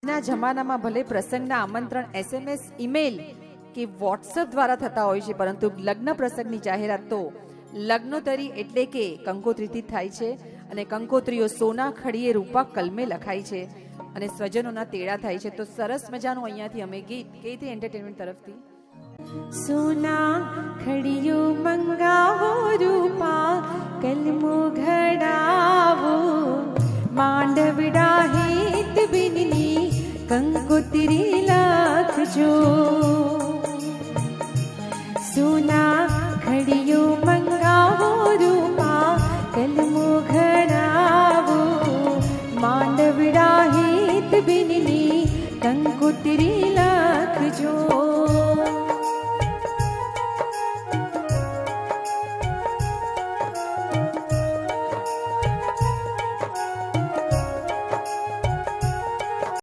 ના જમાનામાં ભલે પ્રસંગના આમંત્રણ SMS, ઈમેલ કે વોટ્સએપ દ્વારા થતા હોય છે, પરંતુ લગ્ન પ્રસંગની જાહેરાત તો લગ્નોત્તરી એટલે કે કંકોત્રીથી થાય છે. અને કંકોત્રીઓ સોના ખડીએ રૂપા કલમે લખાય છે અને સ્વજનોના તેડા થાય છે. તો સરસ મજાનું અહીંયાથી અમે ગીત કેથી એન્ટરટેનમેન્ટ તરફથી સોના ખડીયો મંગાવો રૂપા કલમો ઘડાવો માંડવડા હેત બિનની કંકોત્રી લાખજો. સોના ખડીયો મંગાવો રૂપા કલમો ઘડાવો માંડવડા હેત બિનની કંકોત્રી